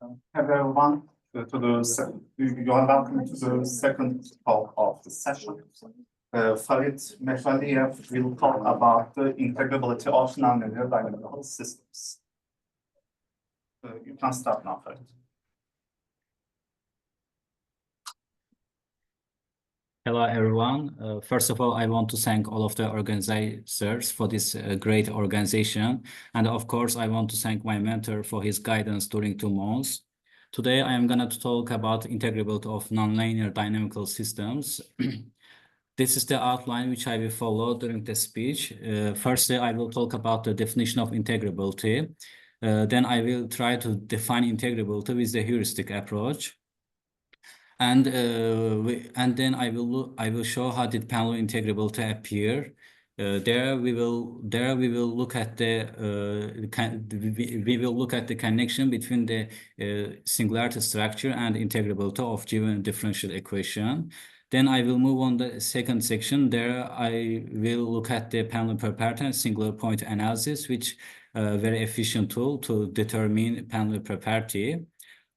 Hello everyone, you are welcome to the second talk of the session. Farid Mehraliyev will talk about the integrability of nonlinear dynamical systems. You can start now, Farid. Hello, everyone. First of all, I want to thank all of the organizers for this great organization. And of course, I want to thank my mentor for his guidance during 2 months. Today, I am going to talk about integrability of nonlinear dynamical systems. This is the outline which I will follow during the speech. Firstly, I will talk about the definition of integrability. Then I will try to define integrability with the heuristic approach. And then I will show how did Painlev integrability appear. There we will look at the connection between the singularity structure and integrability of given differential equation. Then I will move on the second section. There I will look at the Painlev property and singular point analysis, which very efficient tool to determine Painlev property.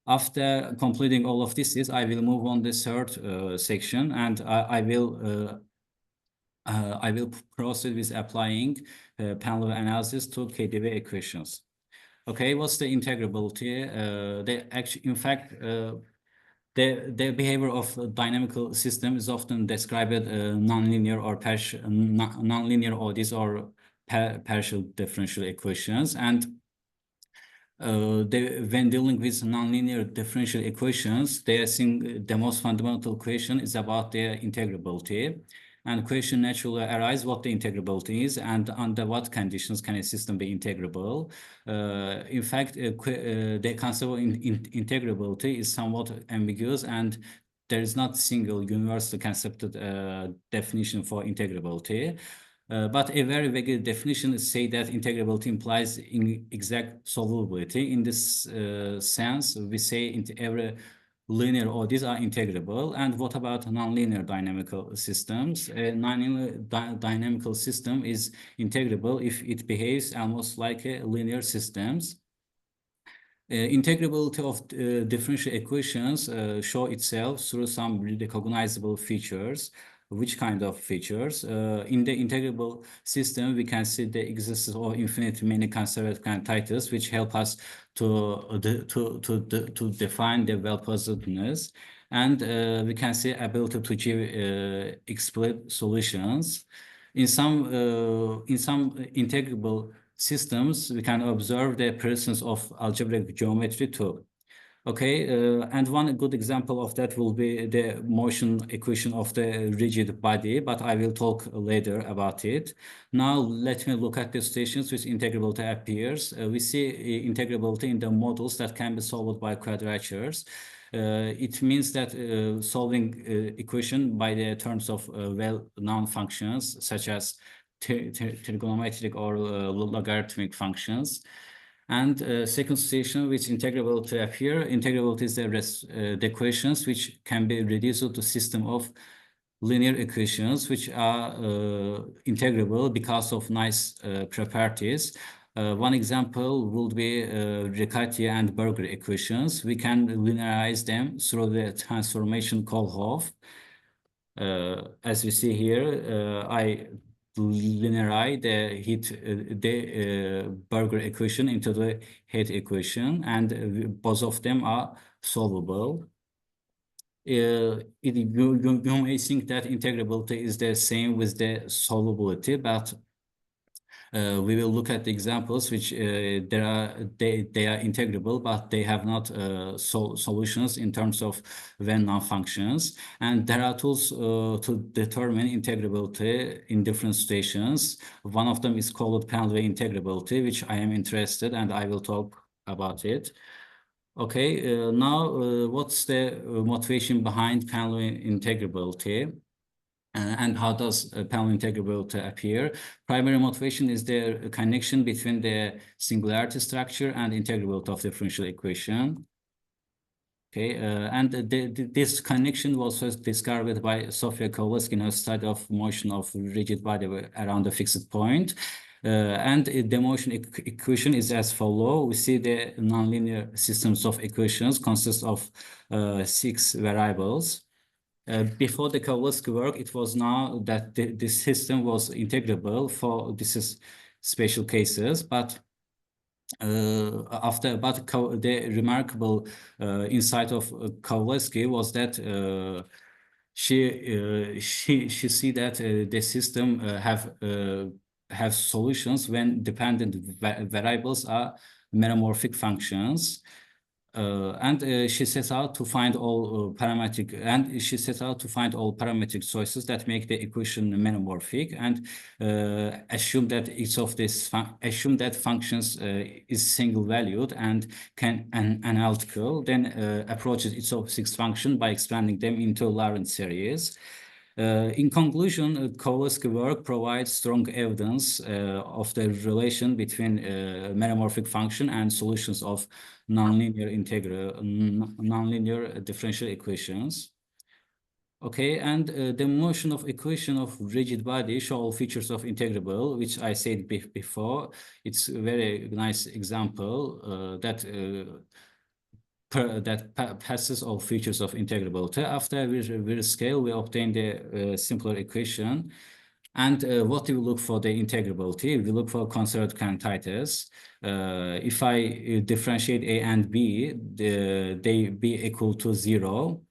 After completing all of this, I will move on the third section, and I will proceed with applying Painlev analysis to KdV equations. Okay, what's the integrability? The behavior of a dynamical system is often described as nonlinear or nonlinear ODEs or partial differential equations, and when dealing with nonlinear differential equations, they think the most fundamental question is about their integrability. And question naturally arises what the integrability is and under what conditions can a system be integrable. In fact, the concept of integrability is somewhat ambiguous, and there is not single universally accepted definition for integrability. But a very vague definition is say that integrability implies exact solvability. In this sense, we say every linear ODEs are integrable. And what about nonlinear dynamical systems? A nonlinear dynamical system is integrable if it behaves almost like a linear systems. Integrability of differential equations show itself through some recognizable features. Which kind of features? In the integrable system, we can see the existence of infinite many conservative quantities, which help us to define the well-posedness, and we can see ability to give explicit solutions. In some integrable systems, we can observe the presence of algebraic geometry too. Okay, and one good example of that will be the motion equation of the rigid body, but I will talk later about it. Now, let me look at the situations which integrability appears. We see integrability in the models that can be solved by quadratures. It means that solving equation by the terms of well-known functions, such as trigonometric or logarithmic functions. And second situation, which integrability appear. Integrability is the equations which can be reduced to system of linear equations, which are integrable because of nice properties. One example would be Riccati and Berger equations. We can linearize them through the transformation Kolhoff. As we see here, I linearize the Berger equation into the head equation, and both of them are solvable. You may think that integrability is the same with the solvability, but we will look at the examples which they are integrable, but they have not solutions in terms of well-known functions. And there are tools to determine integrability in different situations. One of them is called Painlev integrability, which I am interested, and I will talk about it. Okay, now what's the motivation behind Painlev integrability? And how does Painlev integrability appear? Primary motivation is the connection between the singularity structure and integrability of differential equation. Okay, and this connection was first discovered by Sofia Kowalski in her study of motion of rigid body around a fixed point. And the motion equation is as follow. We see the nonlinear systems of equations consist of 6 variables. Before the Kowalski work, it was now that this system was integrable for this is special cases, but the remarkable insight of Kowalski was that she see that the system have solutions when dependent variables are meromorphic functions. She sets out to find all parametric choices that make the equation monomorphic, and assume that functions is single valued and analytical, then approaches its of 6 function by expanding them into a Lorentz series. In conclusion, Kowalski work provides strong evidence of the relation between meromorphic function and solutions of nonlinear differential equations. Okay, and the motion of equation of rigid body show all features of integrable, which I said before. It's a very nice example that passes all features of integrability. After we rescale, we obtain the simpler equation. And what do we look for the integrability? We look for conserved quantities. If I differentiate A and B, they be equal to 0.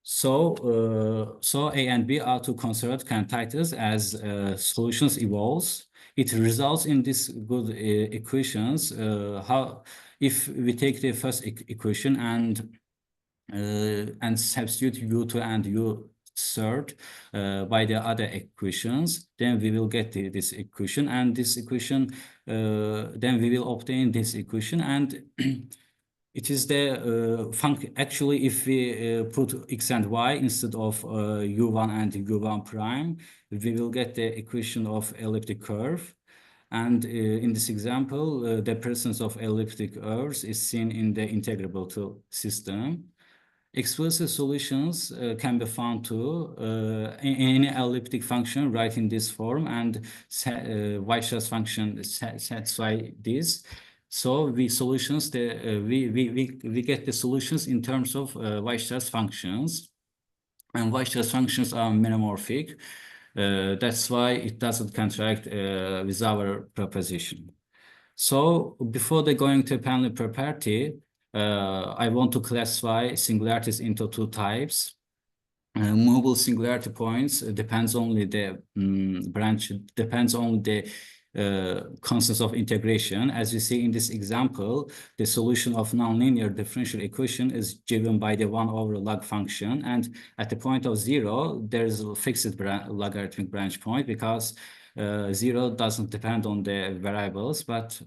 So A and B are two conserved quantities as solutions evolves. It results in this good equations. If we take the first equation and substitute U2 and U3 by the other equations, then we will get this equation, and this equation, then we will obtain this equation, and it is the actually, if we put x and y instead of u1 and u1 prime, we will get the equation of elliptic curve. And in this example, the presence of elliptic curves is seen in the integrable system. Explicit solutions can be found too in any elliptic function right in this form, and Weierstrass function satisfy this. So we get the solutions in terms of Weierstrass functions, and Weierstrass functions are monomorphic. That's why it doesn't contract with our proposition. So before going to Painlev property, I want to classify singularities into 2 types. Movable singularity points depends only the constants of integration. As you see in this example, the solution of nonlinear differential equation is given by the 1 over log function, and at the point of 0, there is a fixed logarithmic branch point, because 0 doesn't depend on the variables, but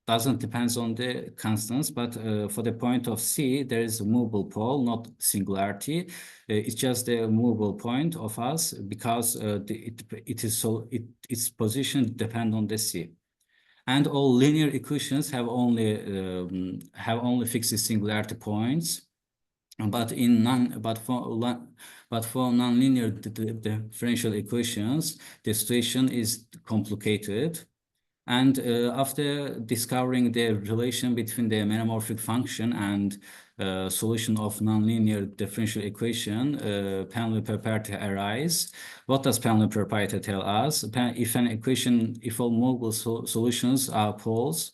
doesn't depend on the constants, but for the point of C, there is a movable pole, not singularity. It's just the movable point of us, because its position depends on the C. And all linear equations have only fixed singularity points. But for nonlinear differential equations, the situation is complicated. And after discovering the relation between the monomorphic function and solution of nonlinear differential equation, Painlev property arise. What does Painlev property tell us? If all movable solutions are poles,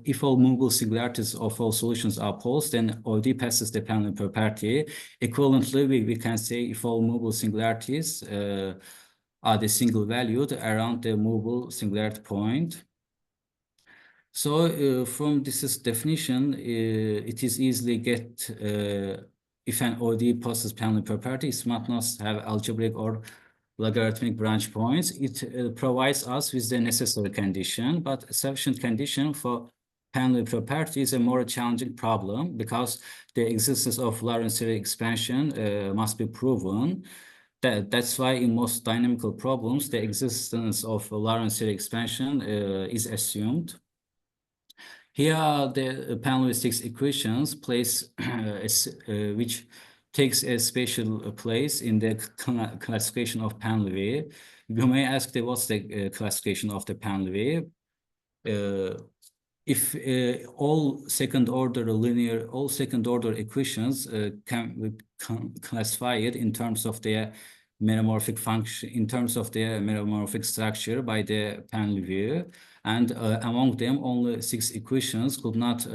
if all movable singularities of all solutions are poles, then OD passes the Painlev property. Equivalently, we can say if all movable singularities are the single valued around the movable singularity point. So from this definition, it is easily get if an ODE possesses Painlev property, it must have algebraic or logarithmic branch points. It provides us with the necessary condition, but a sufficient condition for Painlev property is a more challenging problem, because the existence of Lorentz series expansion must be proven. That's why in most dynamical problems, the existence of Lorentz series expansion is assumed. Here are the Painlev 6 equations which takes a special place in the classification of Painlev. You may ask what's the classification of the Painlev? If all second order equations can classify it in terms of their meromorphic function, in terms of their meromorphic structure by the Painlev, and among them only 6 equations could not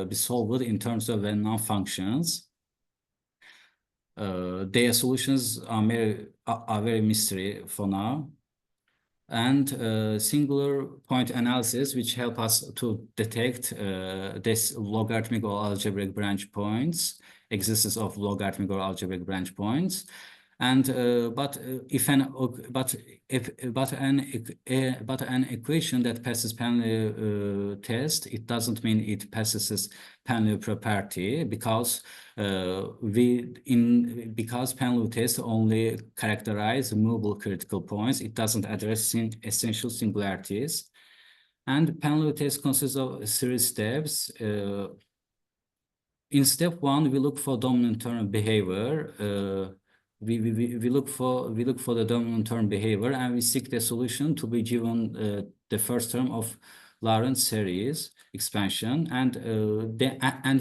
be solved in terms of well-known functions. Their solutions are very mystery for now. And singular point analysis, which help us to detect this logarithmic or algebraic branch points, existence of logarithmic or algebraic branch points. And but an equation that passes Painlev test, it doesn't mean it passes Painlev property, because Painlev test only characterize movable critical points. It doesn't address essential singularities. And Painlev test consists of 3 steps. In step 1, we look for dominant term behavior. We look for the dominant term behavior, and we seek the solution to be given the first term of Lorentz series expansion, and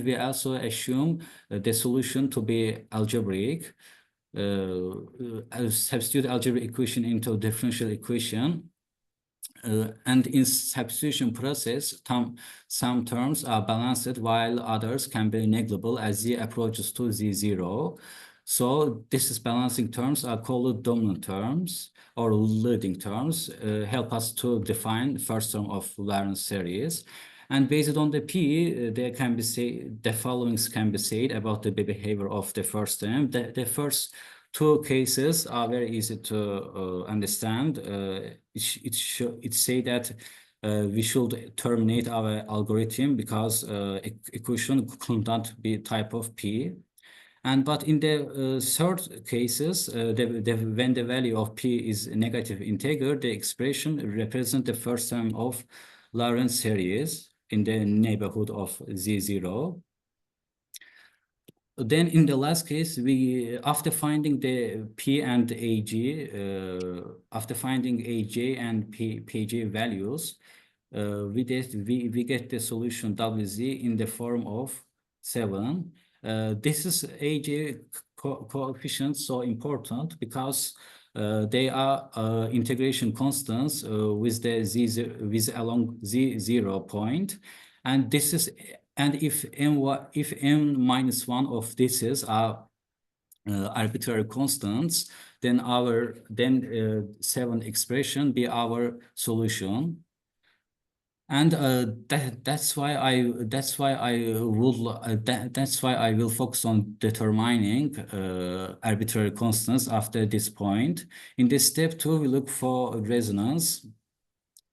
we also assume the solution to be algebraic. Substitute algebraic equation into differential equation. And in substitution process, some terms are balanced while others can be negligible as z approaches to z0. So this balancing terms are called dominant terms or leading terms, help us to define first term of Lorentz series. And based on the P, the following can be said about the behavior of the first term. The first 2 cases are very easy to understand. It say that we should terminate our algorithm because equation could not be type of P. But in the third cases, when the value of P is a negative integer, the expression represents the first term of Lorentz series in the neighborhood of Z0. Then in the last case, after finding the P and AG, after finding AJ and PJ values, we get the solution WZ in the form of 7. This is AJ coefficients so important because they are integration constants with the along Z0 point, and this is. And if n minus 1 of these are arbitrary constants, then 7 expression be our solution. And that's why I will focus on determining arbitrary constants after this point. In this step 2, we look for resonance.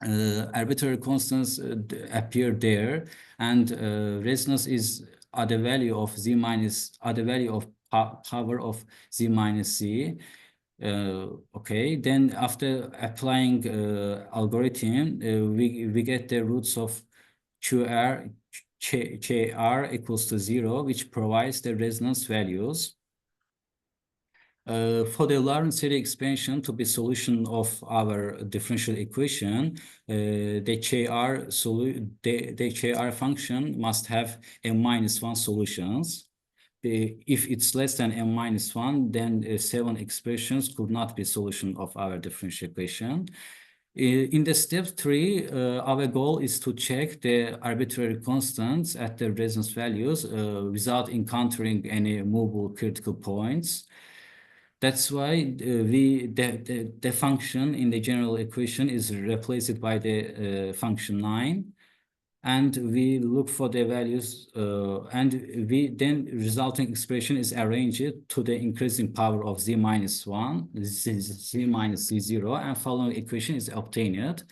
Arbitrary constants appear there, and resonance is the value of z minus the value of power of z minus c. Okay, then after applying algorithm, we get the roots of qr equals to 0, which provides the resonance values. For the Lorentz series expansion to be solution of our differential equation, the Kr function must have n-1 solutions. If it's less than n-1, then 7 expressions could not be solution of our differential equation. In the step 3, our goal is to check the arbitrary constants at the resonance values without encountering any movable critical points. That's why the function in the general equation is replaced by the function 9, and we look for the values, and then resulting expression is arranged to the increasing power of z minus 1, z minus z0, and following equation is obtained.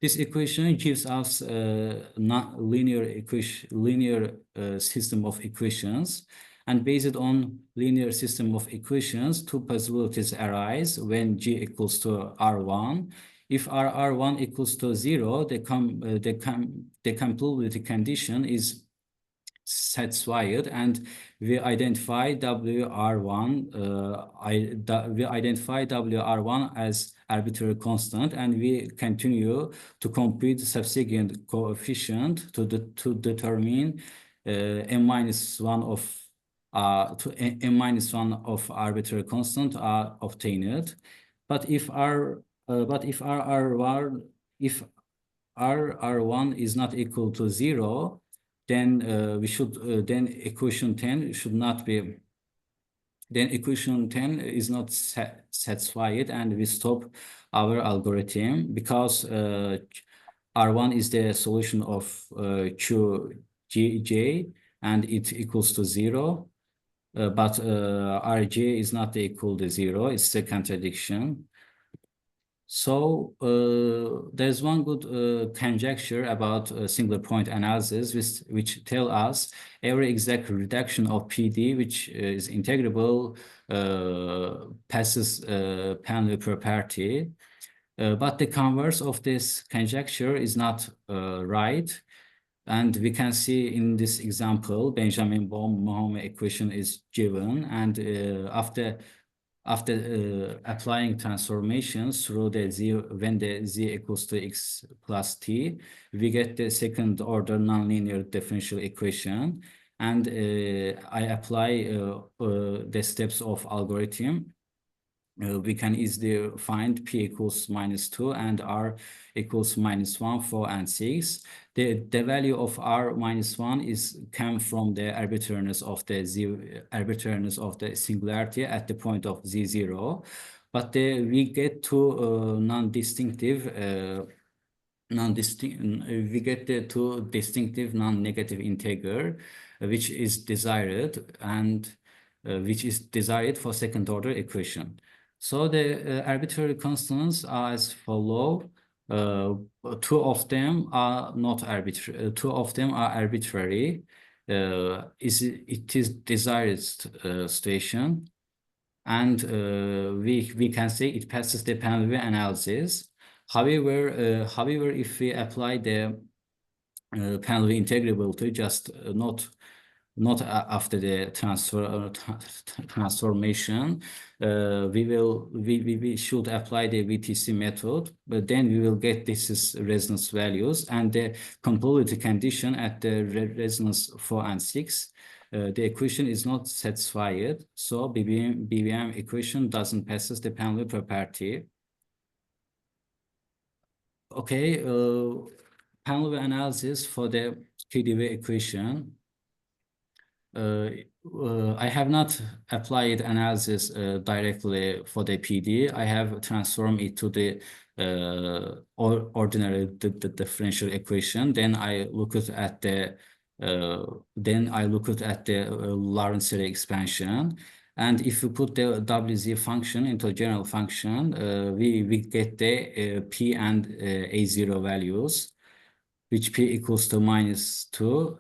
This equation gives us a linear system of equations. And based on linear system of equations, 2 possibilities arise when G equals to R1. If R1 equals to 0, the compatibility condition is satisfied, and we identify WR1. We identify WR1 as arbitrary constant, and we continue to compute subsequent coefficient to determine n-1 of arbitrary constant are obtained. But if R1 is not equal to 0, then then equation 10 should not be. Then equation 10 is not satisfied, and we stop our algorithm because R1 is the solution of QJ, and it equals to 0. But RJ is not equal to 0. It's a contradiction. So there's one good conjecture about singular point analysis, which tell us every exact reduction of PD, which is integrable, passes Painlev property. But the converse of this conjecture is not right. And we can see in this example, Benjamin-Bohm-Mahoney equation is given, and after applying transformations through the z, when the z equals to x plus t, we get the second order nonlinear differential equation. And I apply the steps of algorithm. We can easily find p equals -2 and r equals -1, 4, and 6. The value of r -1 is come from the arbitrariness of the singularity at the point of z0, but we get to we get the two distinctive non-negative integer, which is desired, and which is desired for second order equation. So the arbitrary constants are as follow. Two of them are not arbitrary. Two of them are arbitrary. It is desired station, and we can say it passes the Painlev analysis. However, if we apply the Painlev integrability, just not after the transformation, we should apply the VTC method, but then we will get this is resonance values and the compatibility condition at the resonance 4 and 6. The equation is not satisfied, so BBM equation doesn't passes the Painlev property. Okay, Painlev analysis for the PDE equation. I have not applied analysis directly for the PD. I have transformed it to the ordinary differential equation. Then I looked at the Lorentz series expansion. And if we put the WZ function into a general function, we get the P and A0 values, which P equals to -2.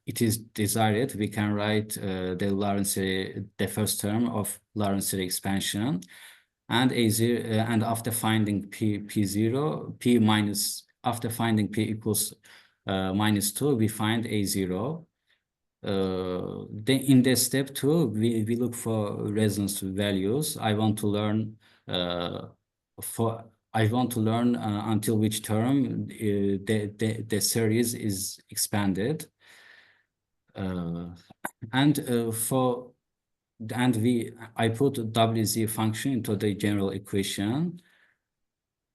It is desired. We can write the Lorentz series, the first term of Lorentz series expansion, and A0, and after finding after finding P equals -2, we find A0. Then in the step 2, we look for resonance values. I want to learn until which term the series is expanded, I put WZ function into the general equation.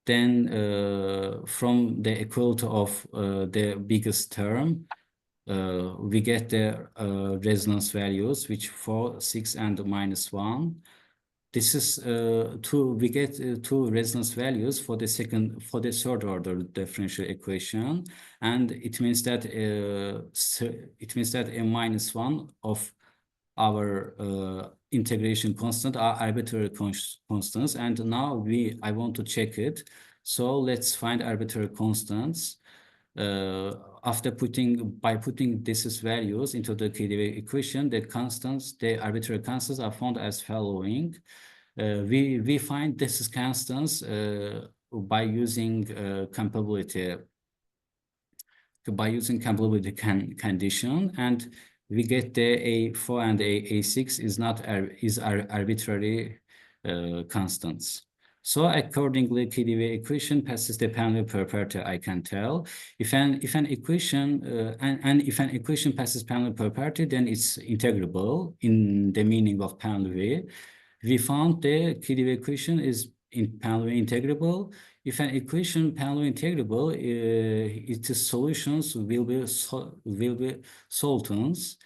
Then from the equality of the biggest term, we get the resonance values, which 4, 6, and -1. This is we get two resonance values for the third order differential equation, and it means that n-1 of our integration constant are arbitrary constants, and now I want to check it. So let's find arbitrary constants. By putting these values into the KdV equation, the arbitrary constants are found as following. We find these constants by using compatibility by using compatibility condition, and we get the A4 and A6 is not arbitrary constants. So accordingly, KdV equation passes the Painlev property. I can tell if an equation and if an equation passes Painlev property, then it's integrable in the meaning of Painlev. We found the KdV equation is Painlev integrable. If an equation Painlev integrable, its solutions will be Saltons.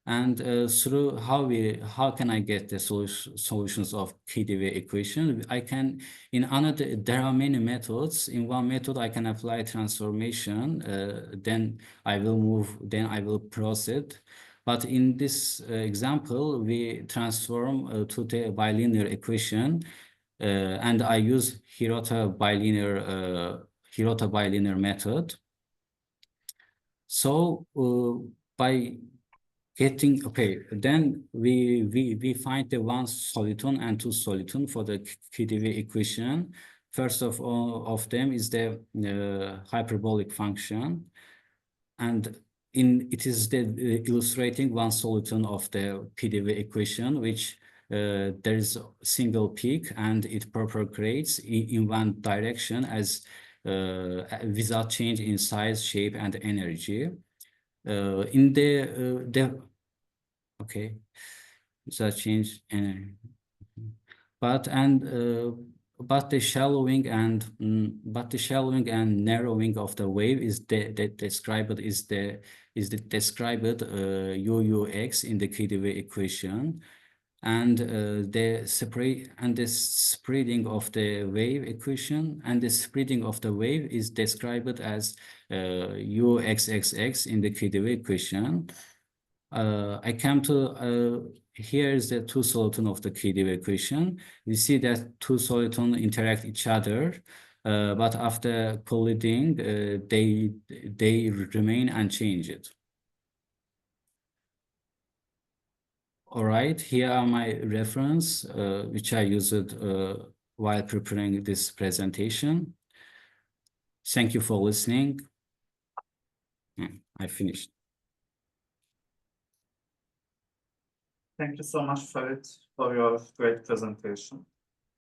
And through how can I get the solutions of KdV equation? I can there are many methods. In one method I can apply transformation. Then I will proceed. But in this example, we transform to the bilinear equation, and I use Hirota bilinear method. So by getting then we find the one soliton and two soliton for the KdV equation. First of all of them is the hyperbolic function, and it is the illustrating one soliton of the KdV equation, which there is a single peak and it propagates in one direction as without change in size, shape, and energy. In the without change, but the shallowing and narrowing of the wave is described UUX in the KdV equation, and the spreading of the wave equation and the spreading of the wave is described as UXXX in the KdV equation. I come to here is the two soliton of the KdV equation. We see that two soliton interact each other, but after colliding, they remain unchanged. All right, here are my reference, which I used while preparing this presentation. Thank you for listening. I finished. Thank you so much, Farid, for your great presentation.